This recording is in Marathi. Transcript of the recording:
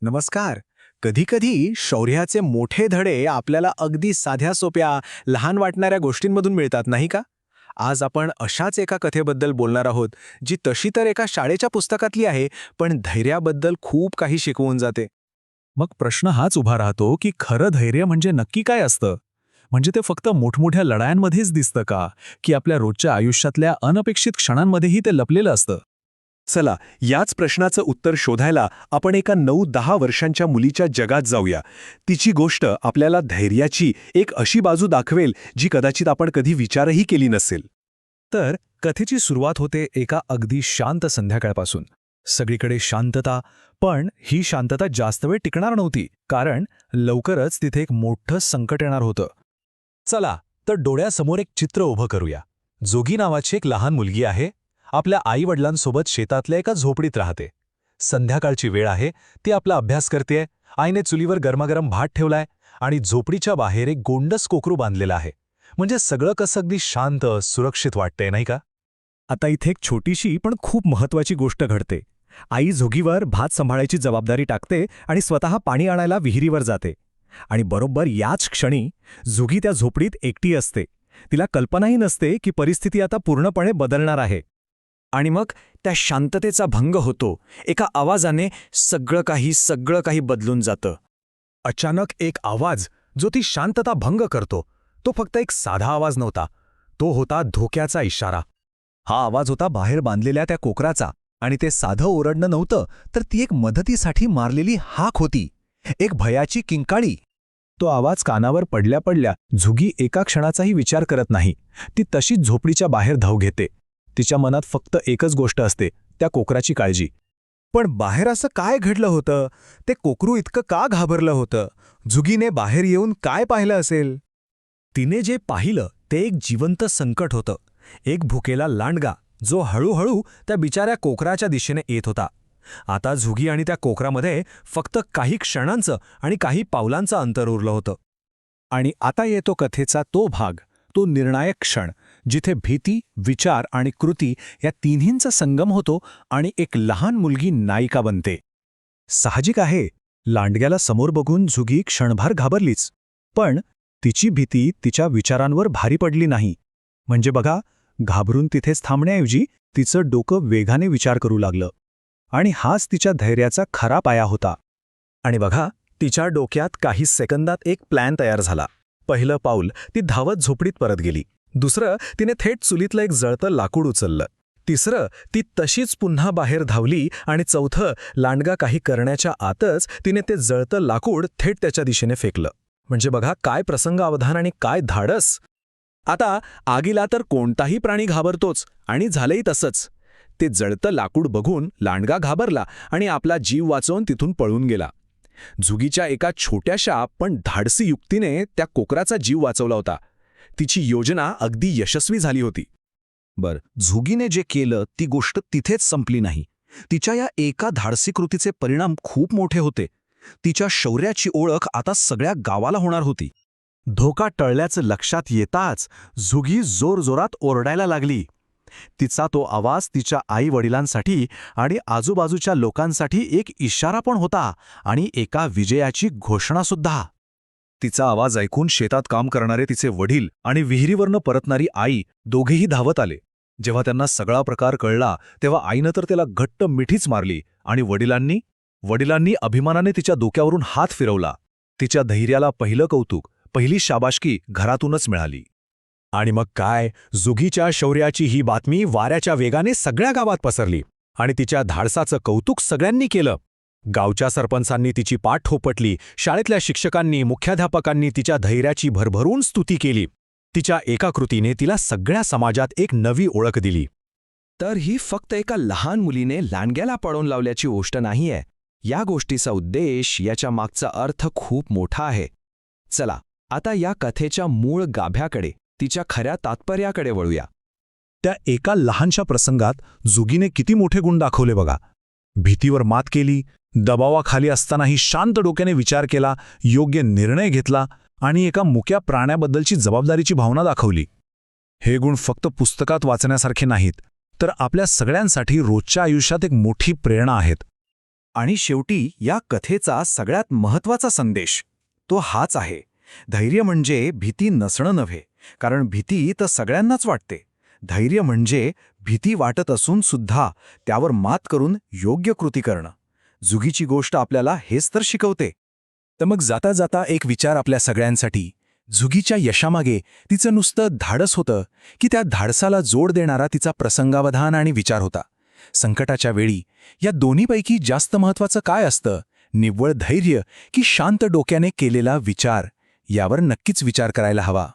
नमस्कार. कधीकधी शौर्याचे मोठे धडे आपल्याला अगदी साध्या सोप्या, लहान वाटणाऱ्या गोष्टींमधून मिळतात नाही का? आज आपण अशाच एका कथेबद्दल बोलणार आहोत, जी तशी तर एका शाळेच्या पुस्तकातली आहे, पण धैर्याबद्दल खूप काही शिकवून जाते. मग प्रश्न हाच उभा राहतो की खरं धैर्य म्हणजे नक्की काय असतं? म्हणजे ते फक्त मोठमोठ्या लढायांमध्येच दिसतं का, की आपल्या रोजच्या आयुष्यातल्या अनपेक्षित क्षणांमध्येही ते लपलेलं असतं? चला, याच प्रश्नाचं उत्तर शोधायला आपण एका 9-10 वर्षांच्या मुलीच्या जगात जाऊया. तिची गोष्ट आपल्याला धैर्याची एक अशी बाजू दाखवेल जी कदाचित आपण कधी विचारही केली नसेल. तर कथेची सुरुवात होते एका अगदी शांत संध्याकाळपासून. सगळीकडे शांतता, पण ही शांतता जास्त वेळ टिकणार नव्हती, कारण लवकरच तिथे एक मोठं संकट येणार होतं. चला, तर डोळ्यासमोर एक चित्र उभं करूया. जोगी नावाची एक लहान मुलगी आहे. आपल्या आईवडिलांसोबत शेतातल्या एका झोपडीत राहते. संध्याकाळची वेळ आहे, ती आपला अभ्यास करतेय. आईने चुलीवर गरमागरम भात ठेवलाय आणि झोपडीच्या बाहेर एक गोंडस कोकरू बांधलेलं आहे. म्हणजे सगळं कसं अगदी शांत, सुरक्षित वाटतंय, नाही का? आता इथे एक छोटीशी पण खूप महत्वाची गोष्ट घडते. आई झोगीवर भात सांभाळायची जबाबदारी टाकते आणि स्वतः पाणी आणायला विहिरीवर जाते. आणि बरोबर याच क्षणी झुगी त्या झोपडीत एकटी असते. तिला कल्पनाही नसते की परिस्थिती आता पूर्णपणे बदलणार आहे. आणि मग त्या शांततेचा भंग होतो. एका आवाजाने सगळं काही बदलून जातं. अचानक एक आवाज, जो ती शांतता भंग करतो. तो फक्त एक साधा आवाज नव्हता, तो होता धोक्याचा इशारा. हा आवाज होता बाहेर बांधलेल्या त्या कोकराचा. आणि ते साधं ओरडणं नव्हतं, तर ती एक मदतीसाठी मारलेली हाक होती, एक भयाची किंकाळी. तो आवाज कानावर पडल्या पडल्या झुगी एका क्षणाचाही विचार करत नाही. ती तशीच झोपडीच्या बाहेर धाव घेते. तिच्या मनात फक्त एकच गोष्ट असते, त्या कोकराची काळजी. पण बाहेर असं काय घडलं होतं? ते कोकरू इतकं का घाबरलं होतं? झुगीने बाहेर येऊन काय पाहिलं असेल? तिने जे पाहिलं ते एक जिवंत संकट होतं. एक भुकेला लांडगा, जो हळूहळू त्या बिचाऱ्या कोकराच्या दिशेने येत होता. आता झुगी आणि त्या कोकरामध्ये फक्त काही क्षणांचं आणि काही पावलांचं अंतर उरलं होतं. आणि आता येतो कथेचा तो भाग, तो निर्णायक क्षण, जिथे भीती, विचार आणि कृती या तिन्हींचा संगम होतो आणि एक लहान मुलगी नायिका बनते. साहजिक आहे, लांडग्याला समोर बघून झुगी क्षणभर घाबरलीच. पण तिची भीती तिच्या विचारांवर भारी पडली नाही. म्हणजे बघा, घाबरून तिथेच थांबण्याऐवजी तिचं डोकं वेगाने विचार करू लागलं. आणि हाच तिच्या धैर्याचा खरा पाया होता. आणि बघा, तिच्या डोक्यात काही सेकंदात एक प्लॅन तयार झाला. पहिलं पाऊल, ती धावत झोपडीत परत गेली. दुसरं, तिने थेट चुलीतलं एक जळतं लाकूड उचललं. तिसरं, ती तशीच पुन्हा बाहेर धावली. आणि चौथं, लांडगा काही करण्याच्या आतच तिने ते जळतं लाकूड थेट त्याच्या दिशेने फेकलं. म्हणजे बघा, काय प्रसंगावधान आणि काय धाडस. आता आगीला तर कोणताही प्राणी घाबरतोच, आणि झालंही तसंच. ते जळतं लाकूड बघून लांडगा घाबरला आणि आपला जीव वाचवून तिथून पळून गेला. झुगीच्या एका छोट्याशा पण धाडसी युक्तीने त्या कोकराचा जीव वाचवला होता. तिची योजना अगदी यशस्वी झाली होती. झुगीने जे केलं ती गोष्ट तिथेच संपली नाही. तिच्या या एका धाडसी कृतीचे परिणाम खूप मोठे होते. तिच्या शौर्याची ओळख आता सगळ्या गावाला होणार होती. धोका टळल्याचं लक्षात येताच झुगी जोरजोरात ओरडायला लागली. तिचा तो आवाज तिच्या आई-वडिलांसाठी आणि आजूबाजूच्या लोकांसाठी एक इशारा पण होता, आणि एका विजयाची घोषणासुद्धा. तिचा आवाज ऐकून शेतात काम करणारे तिचे वडील आणि विहिरीवरनं परतणारी आई दोघेही धावत आले. जेव्हा त्यांना सगळा प्रकार कळला, तेव्हा आईनं तर त्याला घट्ट मिठीच मारली, आणि वडिलांनी अभिमानाने तिच्या डोक्यावरून हात फिरवला. तिच्या धैर्याला पहिलं कौतुक, पहिली शाबासकी घरातूनच मिळाली. आणि मग काय, झुगीच्या शौर्याची ही बातमी वाऱ्याच्या वेगाने सगळ्या गावात पसरली. आणि तिच्या धाडसाचं कौतुक सगळ्यांनी केलं. गावच्या सरपंचांनी तिची पाठ थोपटली. शाळेतल्या शिक्षकांनी, मुख्याध्यापकांनी तिच्या धैर्याची भरभरून स्तुती केली. तिच्या एका कृतीने तिला सगळ्या समाजात एक नवी ओळख दिली. तर ही फक्त एका लहान मुलीने लांडग्याला पळवून लावल्याची गोष्ट नाहीये. या गोष्टीचा उद्देश, याच्या मागचा अर्थ खूप मोठा आहे. चला, आता या कथेच्या मूळ गाभ्याकडे, तिच्या खऱ्या तात्पर्याकडे वळूया. त्या एका लहानशा प्रसंगात झुगीने किती मोठे गुण दाखवले बघा. भीतीवर मात केली, दबावाखाली असतानाही शांत डोक्याने विचार केला, योग्य निर्णय घेतला, आणि एका मुक्या प्राण्याबद्दलची जबाबदारीची भावना दाखवली. हे गुण फक्त पुस्तकात वाचण्यासारखे नाहीत, तर आपल्या सगळ्यांसाठी रोजच्या आयुष्यात एक मोठी प्रेरणा आहेत. आणि शेवटी या कथेचा सगळ्यात महत्त्वाचा संदेश तो हाच आहे. धैर्य म्हणजे भीती नसणं नव्हे, कारण भीती तर सगळ्यांनाच वाटते. धैर्य म्हणजे भीती वाटत असून सुद्धा त्यावर मात करून योग्य कृती करणं. जुगीची गोष्ट आपल्याला हेच तर शिकवते. तर मग जाता जाता एक विचार आपल्या सगळ्यांसाठी. जुगीच्या यशामागे तिचं नुसतं धाडस होतं की त्या धाडसाला जोड देणारा तिचा प्रसंगावधान आणि विचार होता? संकटाच्या वेळी या दोन्हीपैकी जास्त महत्त्वाचं काय असतं? निव्वळ धैर्य की शांत डोक्याने केलेला विचार? यावर नक्कीच विचार करायला हवा.